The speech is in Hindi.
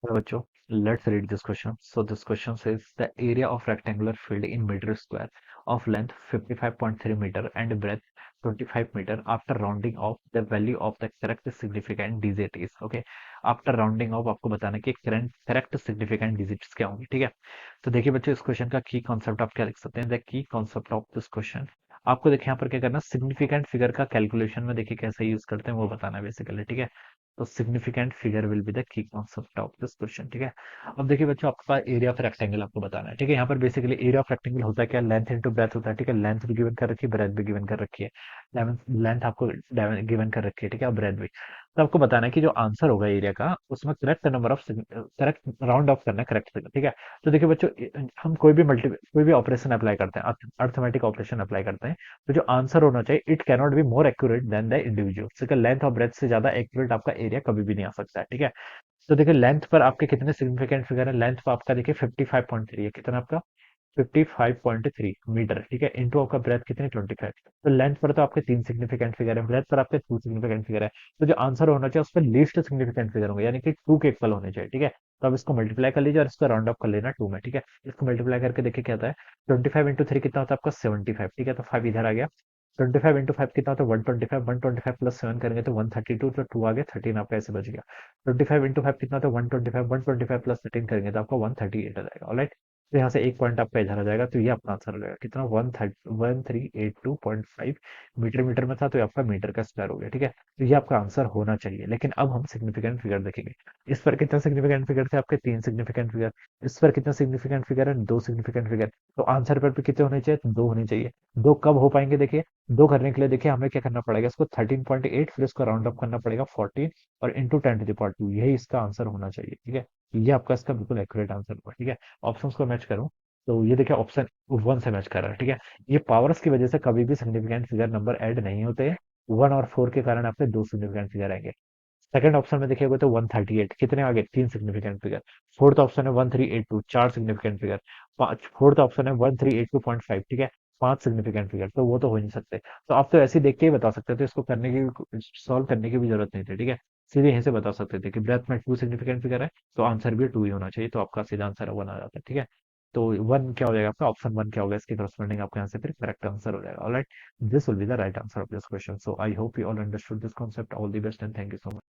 Hello, bachcho. Let's read this question. So this question says the area of rectangular field in meter square of length 55.3 meter and breadth 25 meter after rounding off the value of the correct significant digit is okay. After rounding off आपको बताना है कि correct significant digits क्या होंगे, ठीक है। तो देखिए बच्चों, इस क्वेश्चन का की कॉन्सेप्ट आप क्या लिख सकते हैं, the key concept of this question. आपको देखिए यहाँ पर क्या करना, सिग्निफिकेंट फिगर का कैलकुलेशन में देखिए कैसे यूज करते हैं वो बताना है बेसिकली, ठीक है। तो significant figure will be the key concept of this question, ठीक है। अब देखिए बच्चों, आपके पास एरिया ऑफ रेक्टेंगल आपको बताना है, ठीक है। यहाँ पर बेसिकली एरिया ऑफ रेक्टेंगल होता है क्या, लेंथ इंटू ब्रेथ होता है, ठीक है। लेंथ भी गिवन कर रखी है, ब्रेथ भी गिवन कर रखी है। लेंथ आपको गिवन कर रखी है, ठीक है, और ब्रेथ भी। तो आपको बताना है कि जो आंसर होगा एरिया का, उसमें correct number of correct round of करना है, करेक्ट, ठीक है। तो देखिए बच्चों, हम कोई भी ऑपरेशन अप्लाई करते हैं, अर्थमेटिक ऑपरेशन अप्लाई करते हैं, तो जो आंसर होना चाहिए it cannot be more accurate then the individual. ठीक लेंथ और ब्रेथ से ज्यादा एक्यूरेट आपका एरिया कभी भी नहीं आ सकता है, ठीक है। तो देखिए लेंथ पर आपके कितने सिग्निफिकेंट फिगर है, लेंथ पर आपका देखिए 55.3 है, कितना आपका 55.3 मीटर, ठीक है। इंटू आपका ब्रेथ कितनी 25। तो लेंथ पर तो आपके तीन सिग्निफिकेंट फिगर है, ब्रेथ पर आपके टू सिग्निफिकेंट फिगर है। तो जो आंसर होना चाहिए उस पर लीस्ट सिग्निफिकेंट फिगर होंगे, यानी कि टू के इक्वल होने चाहिए, ठीक है। तो अब इसको मल्टीप्लाई कर लीजिए और इसको राउंड अप कर लेना टू में, ठीक है। इसको मल्टीप्लाई करके देखिए क्या होता है, 25 इंटू 3 कितना होता है आपका 75, ठीक है। तो 5 इधर आ गया। 25 इंटू 5 कितना होता है 125, 125 प्लस 7 करेंगे तो 132, तो 2 आ गया, 13 आपका ऐसे बच गया। 25 इंटू 5 कितना होता है 125, 125 प्लस 13 करेंगे तो आपका 138 आ जाएगा, ऑलराइट। तो यहाँ से एक पॉइंट आपका इधर आ जाएगा, तो ये अपना आंसर हो जाएगा कितना 1382.5 मीटर। मीटर में था तो ये आपका मीटर का स्क्वायर हो गया, ठीक है। तो ये आपका आंसर होना चाहिए, लेकिन अब हम सिग्निफिकेंट फिगर देखेंगे। इस पर कितना सिग्निफिकेंट फिगर थे आपके, तीन सिग्निफिकेंट फिगर। इस पर कितना सिग्निफिकेंट फिगर है, दो सिग्निफिकेंट फिगर। तो आंसर पर भी कितने होने चाहिए, तो दो होने चाहिए। दो कब हो पाएंगे देखिए, दो करने के लिए देखिए हमें क्या करना पड़ेगा, इसको 13.8 फिर इसको राउंड अप करना पड़ेगा 14 और इंटू 10 टू द पावर 2, यही इसका आंसर होना चाहिए, ठीक है। ये आपका इसका बिल्कुल एक्यूरेट आंसर होगा, ठीक है। ऑप्शंस को मैच करूं तो ये देखिए ऑप्शन वन से मैच कर रहा है, ठीक है। ये पावर्स की वजह से कभी भी सिग्निफिकेंट फिगर नंबर ऐड नहीं होते हैं। 1 और 4 के कारण आपके दो सिग्निफिकेंट फिगर आएंगे। सेकंड ऑप्शन में देखिएगा तो 138 कितने आगे, तीन सिग्निफिकेंट फिगर। फोर्थ ऑप्शन है 1382, चार सिग्निफिकेंट फिगर। पांच फोर्थ ऑप्शन है 1382.5, ठीक है, पांच सिग्निफिकेंट फिगर। तो वो तो हो ही नहीं सकते। तो आप तो ऐसे ही देख के ही बता सकते थे, इसको करने की सॉल्व करने की भी जरूरत नहीं थी, ठीक है। सीधे यहीं से बता सकते थे कि ब्रेथ में टू सिग्निफिकेंट फिगर है, तो आंसर भी टू ही होना चाहिए, तो आपका सीधा आंसर वन आ जाता है, ठीक है। तो वन क्या हो जाएगा आपका, ऑप्शन वन क्या होगा, इसके करस्पॉन्डिंग आपका यहाँ से फिर करेक्ट आंसर हो जाएगा, alright. This will be the right answer of this question. So I hope you all understood this concept. All the best and thank you so much.